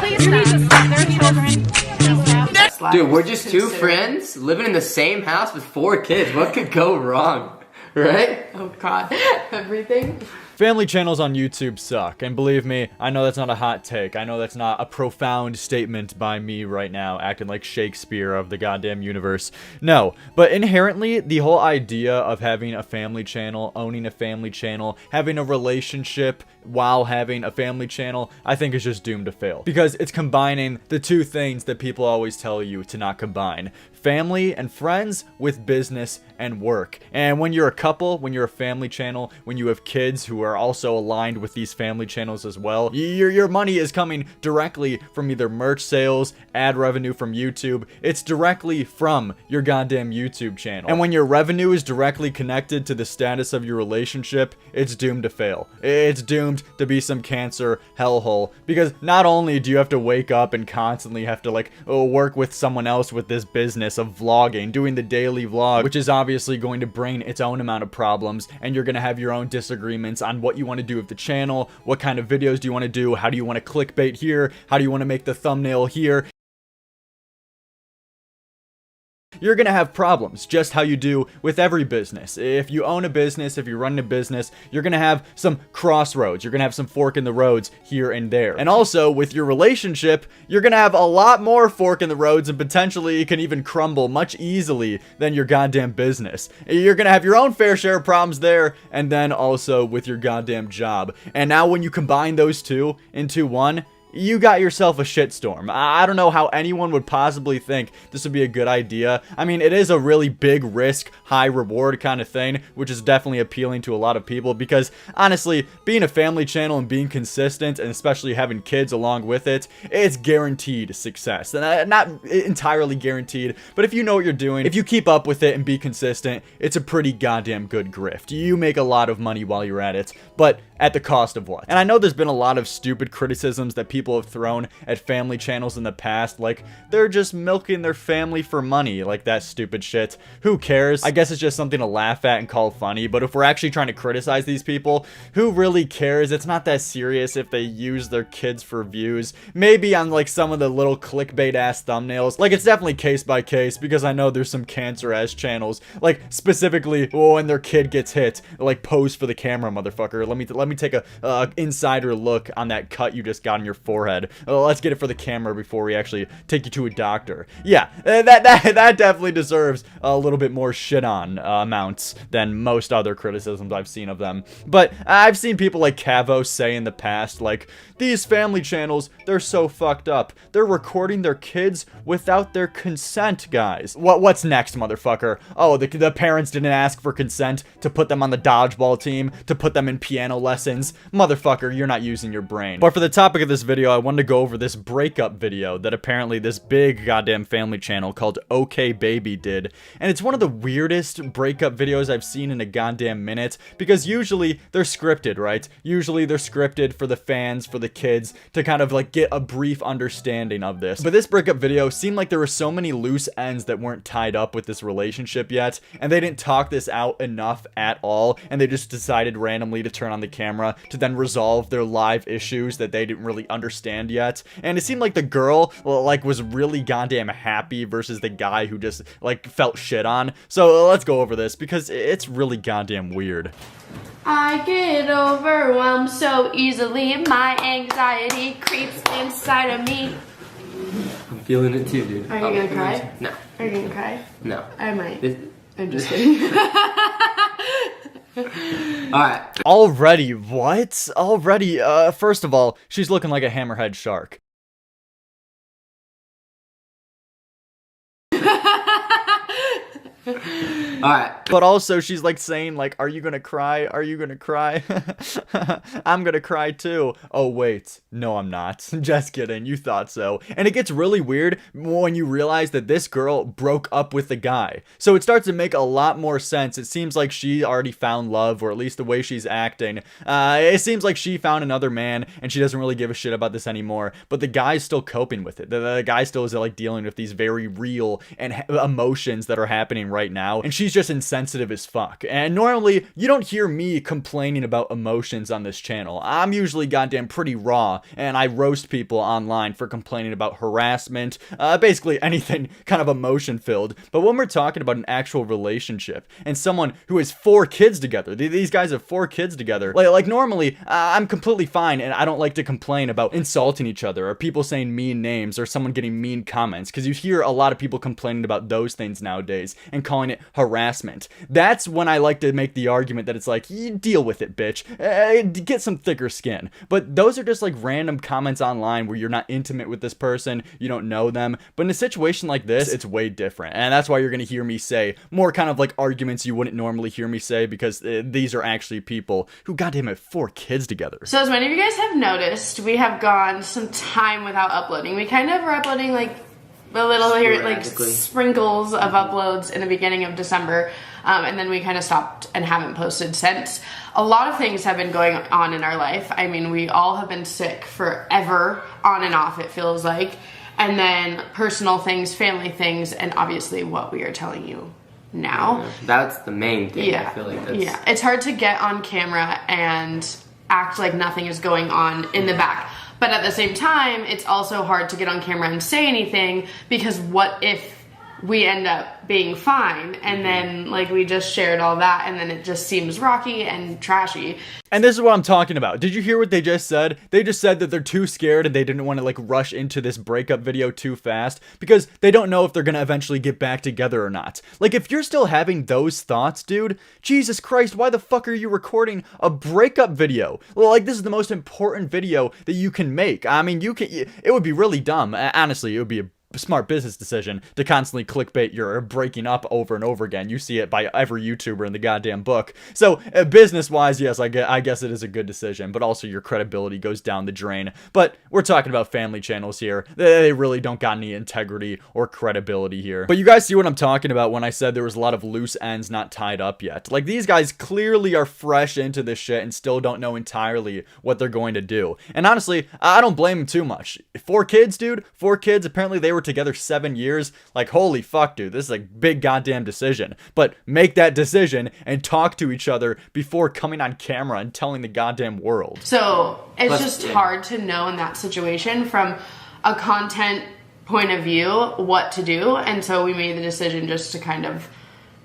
Please stop. There are children. Please stop. Dude, we're just two friends living in the same house with 4 kids. What could go wrong? Right? Oh god. Everything. Family channels on YouTube suck, and believe me, I know that's not a hot take. I know that's not a profound statement by me right now, acting like Shakespeare of the goddamn universe. No, but inherently, the whole idea of having a family channel, owning a family channel, having a relationship while having a family channel, I think is just doomed to fail. Because it's combining the two things that people always tell you to not combine. Family and friends with business and work. And when you're a couple, when you're a family channel, when you have kids who are also aligned with these family channels as well, your money is coming directly from either merch sales, ad revenue from YouTube. It's directly from your goddamn YouTube channel. And when your revenue is directly connected to the status of your relationship, it's doomed to fail. It's doomed to be some cancer hellhole. Because not only do you have to wake up and constantly have to like work with someone else with this business of vlogging, doing the daily vlog, which is obviously going to bring its own amount of problems, and you're going to have your own disagreements on what you want to do with the channel, what kind of videos do you want to do, how do you want to clickbait here, how do you want to make the thumbnail here. You're gonna have problems, just how you do with every business. If you own a business, if you're running a business, you're gonna have some crossroads. You're gonna have some fork in the roads here and there. And also, with your relationship, you're gonna have a lot more fork in the roads, and potentially it can even crumble much easily than your goddamn business. You're gonna have your own fair share of problems there, and then also with your goddamn job. And now when you combine those two into one, you got yourself a shitstorm. I don't know how anyone would possibly think this would be a good idea. I mean, it is a really big risk, high reward kind of thing, which is definitely appealing to a lot of people because, honestly, being a family channel and being consistent, and especially having kids along with it, it's guaranteed success. And not entirely guaranteed, but if you know what you're doing, if you keep up with it and be consistent, it's a pretty goddamn good grift. You make a lot of money while you're at it, but at the cost of what? And I know there's been a lot of stupid criticisms that people have thrown at family channels in the past, like they're just milking their family for money, like that stupid shit. Who cares? I guess it's just something to laugh at and call funny, but if we're actually trying to criticize these people, who really cares? It's not that serious if they use their kids for views. Maybe on like some of the little clickbait ass thumbnails, like it's definitely case by case, because I know there's some cancer ass channels, like specifically when their kid gets hit, like pose for the camera, motherfucker. Let me take a insider look on that cut you just got on your forehead. Let's get it for the camera before we actually take you to a doctor. Yeah, that definitely deserves a little bit more shit on amounts than most other criticisms I've seen of them. But I've seen people like Cavo say in the past, like, these family channels, they're so fucked up. They're recording their kids without their consent, guys. What's next, motherfucker? Oh, the parents didn't ask for consent to put them on the dodgeball team, to put them in piano lessons. Motherfucker, you're not using your brain. But for the topic of this video, I wanted to go over this breakup video that apparently this big goddamn family channel called OK Baby did. And it's one of the weirdest breakup videos I've seen in a goddamn minute, because usually they're scripted, right? Usually they're scripted for the fans, for the kids, to kind of like get a brief understanding of this. But this breakup video seemed like there were so many loose ends that weren't tied up with this relationship yet, and they didn't talk this out enough at all, and they just decided randomly to turn on the camera to then resolve their live issues that they didn't really understand yet. And it seemed like the girl, like, was really goddamn happy versus the guy who just, like, felt shit on. So let's go over this, because it's really goddamn weird. I get overwhelmed so easily. My anxiety creeps inside of me. I'm feeling it too, dude. Are you gonna cry? No. Are you gonna cry? No. I might. I'm just kidding. Alright. Already, what? Already, first of all, she's looking like a hammerhead shark. Alright. But also, she's like saying, like, are you gonna cry? Are you gonna cry? I'm gonna cry too. Oh, wait. No, I'm not. Just kidding. You thought so. And it gets really weird when you realize that this girl broke up with the guy. So it starts to make a lot more sense. It seems like she already found love, or at least the way she's acting. It seems like she found another man, and she doesn't really give a shit about this anymore. But the guy's still coping with it. The guy still is, like, dealing with these very real and emotions that are happening right now, and she's just insensitive as fuck. And normally, you don't hear me complaining about emotions on this channel. I'm usually goddamn pretty raw, and I roast people online for complaining about harassment, basically anything kind of emotion-filled. But when we're talking about an actual relationship, and someone who has 4 kids together, these guys have 4 kids together, like normally, I'm completely fine, and I don't like to complain about insulting each other, or people saying mean names, or someone getting mean comments, because you hear a lot of people complaining about those things nowadays, and calling it harassment. That's when I like to make the argument that it's like, you deal with it, bitch. Get some thicker skin. But those are just like random comments online where you're not intimate with this person, you don't know them. But in a situation like this, it's way different. And that's why you're gonna hear me say more kind of like arguments you wouldn't normally hear me say, because these are actually people who goddamn have 4 kids together. So as many of you guys have noticed, we have gone some time without uploading. We kind of were uploading like a little here, like sprinkles of uploads in the beginning of December, and then we kind of stopped and haven't posted since. A lot of things have been going on in our life. I mean, we all have been sick forever, on and off, it feels like. And then personal things, family things, and obviously what we are telling you now. Yeah, that's the main thing. Yeah. I feel like that's... Yeah, it's hard to get on camera and act like nothing is going on in the back. But at the same time, it's also hard to get on camera and say anything, because what if we end up being fine, and then like we just shared all that, and then it just seems rocky and trashy. And this is what I'm talking about. Did you hear what they just said? They just said that they're too scared and they didn't want to like rush into this breakup video too fast because they don't know if they're gonna eventually get back together or not. Like, if you're still having those thoughts, dude, Jesus Christ, why the fuck are you recording a breakup video? Well, like, this is the most important video that you can make. I mean, it would be really dumb. Honestly, it would be a smart business decision to constantly clickbait your breaking up over and over again. You see it by every YouTuber in the goddamn book. So business-wise, yes, I guess it is a good decision, but also your credibility goes down the drain. But we're talking about family channels here. They really don't got any integrity or credibility here. But you guys see what I'm talking about when I said there was a lot of loose ends not tied up yet. Like, these guys clearly are fresh into this shit and still don't know entirely what they're going to do. And honestly, I don't blame them too much. 4 kids, dude. 4 kids. Apparently they were together 7 years. Like, holy fuck, dude, this is a big goddamn decision. But make that decision and talk to each other before coming on camera and telling the goddamn world. So it's just hard to know in that situation from a content point of view what to do, and so we made the decision just to kind of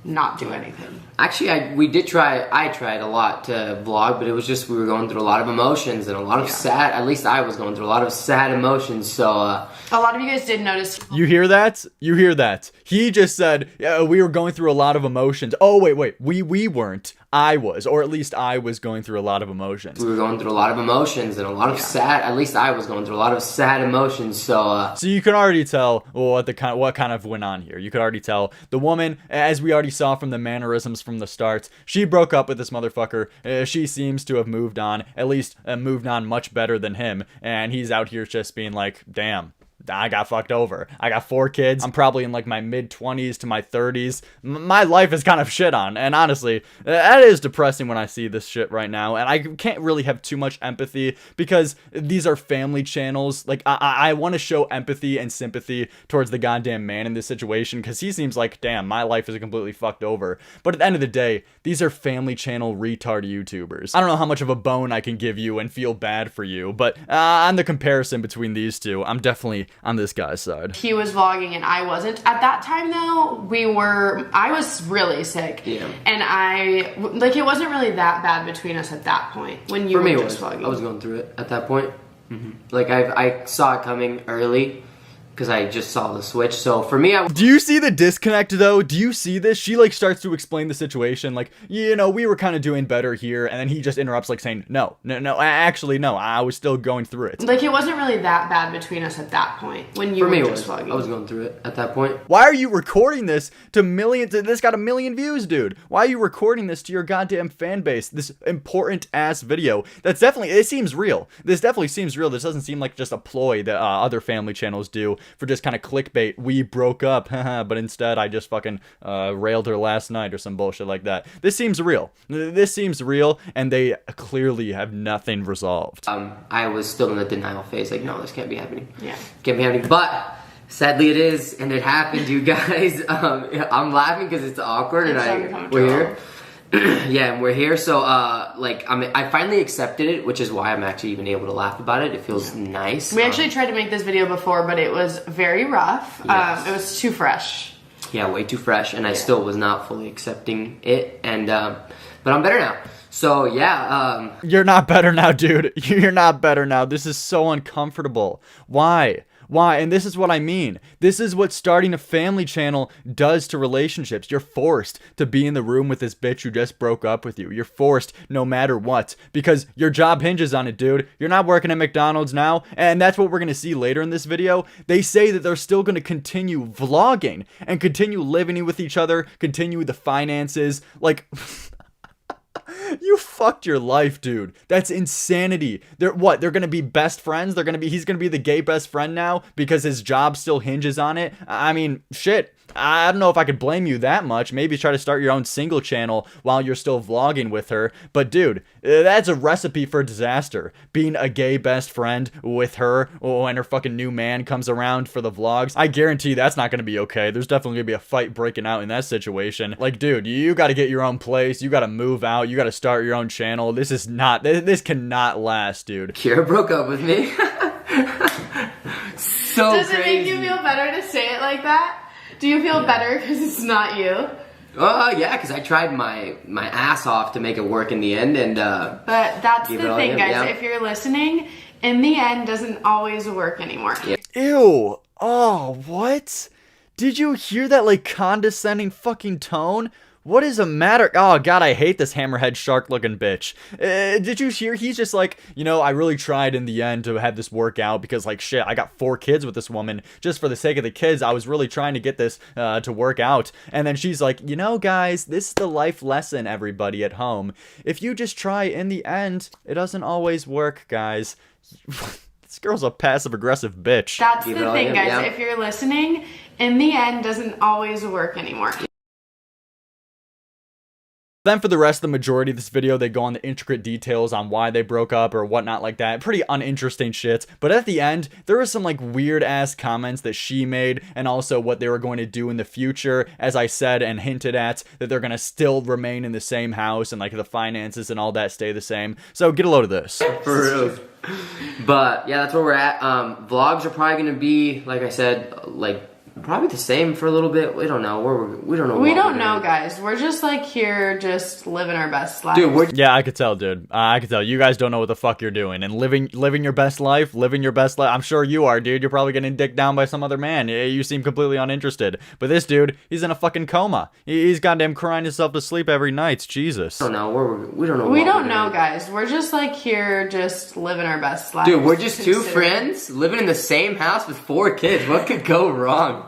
not do anything. Actually, I tried a lot to vlog, but it was just, we were going through a lot of emotions and a lot of sad, at least I was going through a lot of sad emotions, so a lot of you guys did notice. You hear that? You hear that? He just said, yeah, we were going through a lot of emotions. Oh, wait, we weren't. I was, or at least I was going through a lot of emotions. We were going through a lot of emotions and a lot of sad, at least I was going through a lot of sad emotions, so So you can already tell what kind of went on here. You could already tell the woman, as we already saw from the mannerisms from the start, she broke up with this motherfucker. She seems to have moved on, at least moved on much better than him, and he's out here just being like, damn, I got fucked over. I got 4 kids. I'm probably in like my mid-20s to my 30s. My life is kind of shit on. And honestly, that is depressing when I see this shit right now. And I can't really have too much empathy because these are family channels. Like, I want to show empathy and sympathy towards the goddamn man in this situation because he seems like, damn, my life is completely fucked over. But at the end of the day, these are family channel retard YouTubers. I don't know how much of a bone I can give you and feel bad for you, but on the comparison between these two, I'm definitely on this guy's side. He was vlogging and I wasn't. At that time though, I was really sick. Yeah. And it wasn't really that bad between us at that point when you were just vlogging. I was going through it at that point. Like, I saw it coming early because I just saw the switch. So for me, do you see the disconnect though? Do you see this? She like starts to explain the situation, like, you know, we were kind of doing better here, and then he just interrupts, like saying, no, actually, no, I was still going through it. Like, it wasn't really that bad between us at that point when you were just vlogging. I was going through it at that point. Why are you recording this to millions? This got 1 million views, dude. Why are you recording this to your goddamn fan base? This important ass video. That's definitely, it seems real. This definitely seems real. This doesn't seem like just a ploy that other family channels do for just kind of clickbait. We broke up, but instead I just fucking railed her last night or some bullshit like that. This seems real. This seems real, and they clearly have nothing resolved. I was still in the denial phase, like, no, this can't be happening. Yeah. Can't be happening. But Sadly, it is, and it happened, you guys. I'm laughing because it's awkward, and we're here. Yeah, and we're here. So, I finally accepted it, which is why I'm actually even able to laugh about it. It feels nice. We actually tried to make this video before, but it was very rough. Yes. It was too fresh. Yeah, way too fresh, and I still was not fully accepting it. And but I'm better now. So yeah. You're not better now, dude. You're not better now. This is so uncomfortable. Why? Why? And this is what I mean. This is what starting a family channel does to relationships. You're forced to be in the room with this bitch who just broke up with you. You're forced no matter what, because your job hinges on it, dude. You're not working at McDonald's now, and that's what we're going to see later in this video. They say that they're still going to continue vlogging and continue living with each other, continue the finances, like... You fucked your life, dude. That's insanity. They're gonna be best friends? He's gonna be the gay best friend now because his job still hinges on it? I mean, shit. I don't know if I could blame you that much. Maybe try to start your own single channel while you're still vlogging with her. But dude, that's a recipe for disaster. Being a gay best friend with her when her fucking new man comes around for the vlogs. I guarantee that's not gonna be okay. There's definitely gonna be a fight breaking out in that situation. Like, dude, you gotta get your own place. You gotta move out. You gotta start your own channel. This cannot last, dude. Kira broke up with me. So Does it make you feel better to say it like that? Do you feel better because it's not you? Yeah, because I tried my ass off to make it work in the end, and but that's the thing, guys. Yeah. If you're listening, in the end, doesn't always work anymore. Yeah. Ew. Oh, what? Did you hear that, like, condescending fucking tone? What is the matter? Oh, God, I hate this hammerhead shark-looking bitch. Did you hear? He's just like, you know, I really tried in the end to have this work out because, like, shit, I got 4 kids with this woman. Just for the sake of the kids, I was really trying to get this to work out. And then she's like, you know, guys, this is the life lesson, everybody at home. If you just try in the end, it doesn't always work, guys. This girl's a passive-aggressive bitch. That's the thing, guys. Yeah. If you're listening, in the end, doesn't always work anymore. Then for the rest of the majority of this video, they go on the intricate details on why they broke up or whatnot like that. Pretty uninteresting shit. But at the end, there were some like weird ass comments that she made and also what they were going to do in the future. As I said and hinted at, that they're going to still remain in the same house and like the finances and all that stay the same. So get a load of this. For real. But yeah, that's where we're at. Vlogs are probably going to be, like I said, like... probably the same for a little bit. We don't know. We don't know. We don't know, guys. We're just like here, just living our best life. Dude, yeah, I could tell, dude. I could tell. You guys don't know what the fuck you're doing and living your best life. Living your best life. I'm sure you are, dude. You're probably getting dicked down by some other man. You seem completely uninterested. But this dude, he's in a fucking coma. He's goddamn crying himself to sleep every night. Jesus. I don't know. We don't know. We don't know, guys. We're just like here, just living our best life. Dude, we're just 2 friends living in the same house with 4 kids. What could go wrong?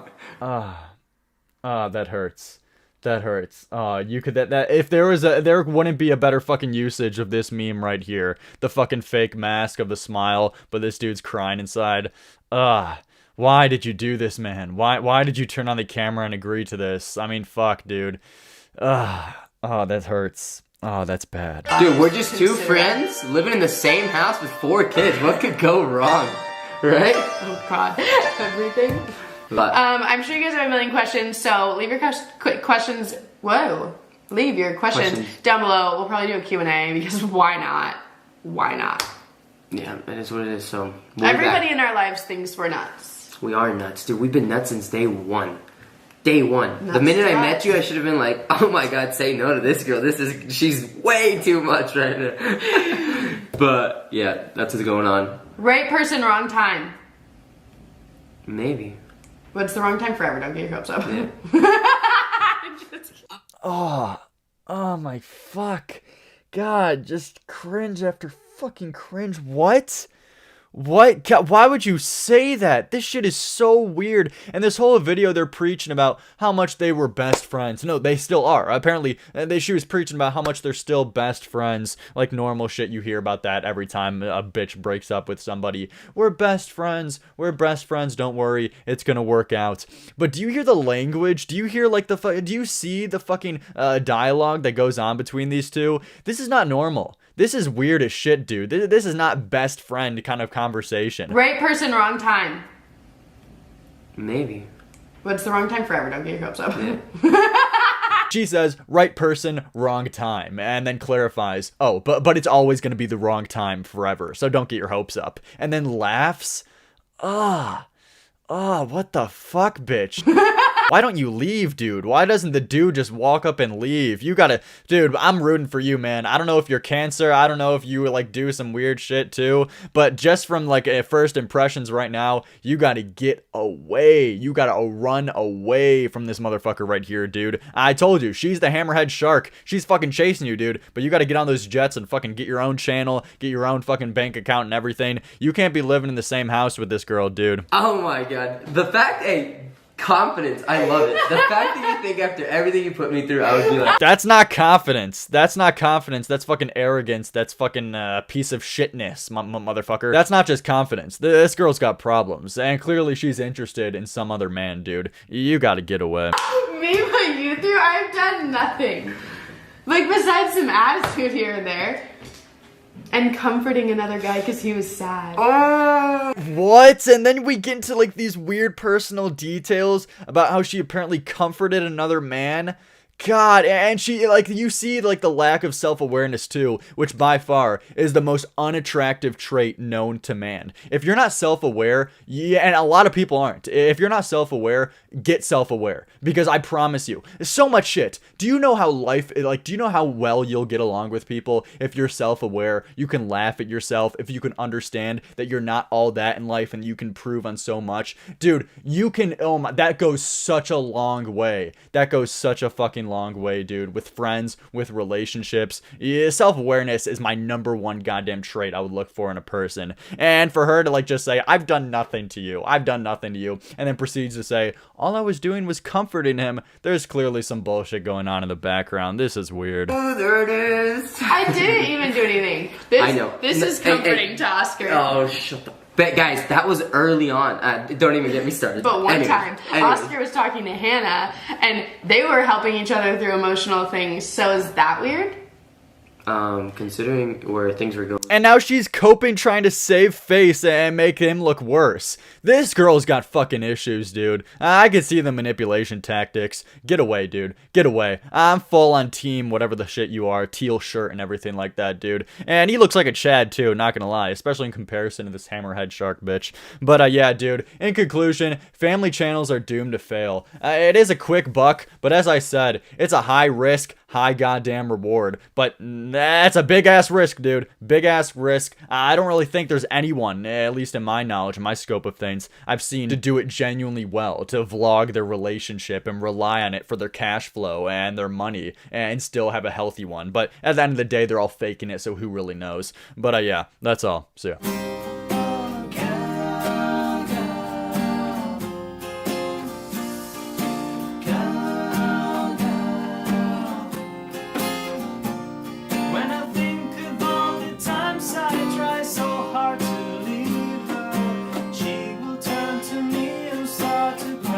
That hurts. That hurts. You could that if there wouldn't be a better fucking usage of this meme right here. The fucking fake mask of the smile, but this dude's crying inside. Why did you do this, man? Why did you turn on the camera and agree to this? I mean, fuck, dude. That hurts. Oh, that's bad. Dude, we're just 2 friends living in the same house with 4 kids. What could go wrong? Right? Oh god. Everything. But, I'm sure you guys have a million questions, so leave your questions. Whoa, leave your questions down below. We'll probably do a Q&A because why not? Why not? Yeah, it is what it is. So everybody in our lives thinks we're nuts. We are nuts, dude. We've been nuts since day one. Day one. Nuts the minute I met you, I should have been like, oh my god, say no to this girl. She's way too much right now. But yeah, that's what's going on. Right person, wrong time. Maybe. What's the wrong time forever? Don't get your hopes up. Yeah. Oh my fuck. God, just cringe after fucking cringe. What? What? Why would you say that? This shit is so weird. And this whole video, they're preaching about how much they were best friends. No, they still are. Apparently, she was preaching about how much they're still best friends. Like normal shit, you hear about that every time a bitch breaks up with somebody. We're best friends. We're best friends. Don't worry. It's gonna work out. But do you hear the language? Do you hear like do you see the fucking dialogue that goes on between these two? This is not normal. This is weird as shit, dude. This is not best friend kind of conversation. Right person, wrong time. Maybe. But it's the wrong time forever. Don't get your hopes up. Yeah. She says, right person, wrong time, and then clarifies, oh, but it's always going to be the wrong time forever, so don't get your hopes up. And then laughs. What the fuck, bitch? Why don't you leave, dude? Why doesn't the dude just walk up and leave? You gotta, dude, I'm rooting for you, man. I don't know if you're Cancer. I don't know if you, like, do some weird shit, too. But just from, like, first impressions right now, you gotta get away. You gotta run away from this motherfucker right here, dude. I told you, she's the Hammerhead shark. She's fucking chasing you, dude. But you gotta get on those jets and fucking get your own channel, get your own fucking bank account and everything. You can't be living in the same house with this girl, dude. Oh my god. The fact, hey, confidence, I love it. The fact that you think after everything you put me through, I would be like... That's not confidence. That's not confidence. That's fucking arrogance. That's fucking piece of shitness, motherfucker. That's not just confidence. This girl's got problems, and clearly she's interested in some other man, dude. You gotta get away. Me put you through? I've done nothing. Like, besides some attitude here and there. And comforting another guy because he was sad. What? And then we get into, like, these weird personal details about how she apparently comforted another man. God, and she, like, you see, like, the lack of self-awareness, too, which by far is the most unattractive trait known to man. If you're not self-aware, yeah, and a lot of people aren't, if you're not self-aware, get self-aware, because I promise you, there's so much shit. Do you know how life, like, do you know how well you'll get along with people if you're self-aware? You can laugh at yourself, if you can understand that you're not all that in life, and you can prove on so much. Dude, you can, oh my, that goes such a long way. That goes such a fucking long way, dude, with friends, with relationships. Yeah, self-awareness is my #1 goddamn trait I would look for in a person. And for her to, like, just say, I've done nothing to you, I've done nothing to you, and then proceeds to say, all I was doing was comforting him, there's clearly some bullshit going on in the background. This is weird. Oh, there it is. I didn't even do anything. I know. This is comforting to Oscar. Oh, shut the... But guys, that was early on. Don't even get me started. But one time, Oscar was talking to Hannah, and they were helping each other through emotional things. So is that weird? Considering where things were going. And now she's coping, trying to save face and make him look worse. This girl's got fucking issues, dude. I can see the manipulation tactics. Get away, dude. Get away. I'm full on team whatever the shit you are. Teal shirt and everything like that, dude. And he looks like a Chad, too, not gonna lie. Especially in comparison to this Hammerhead shark bitch. But, yeah, dude. In conclusion, family channels are doomed to fail. It is a quick buck, but as I said, it's a high risk, high goddamn reward. But that's a big ass risk, dude. Big ass risk. I don't really think there's anyone, at least in my knowledge, my scope of things, I've seen to do it genuinely well, to vlog their relationship and rely on it for their cash flow and their money and still have a healthy one. But at the end of the day, they're all faking it, so who really knows? But yeah, that's all. See ya.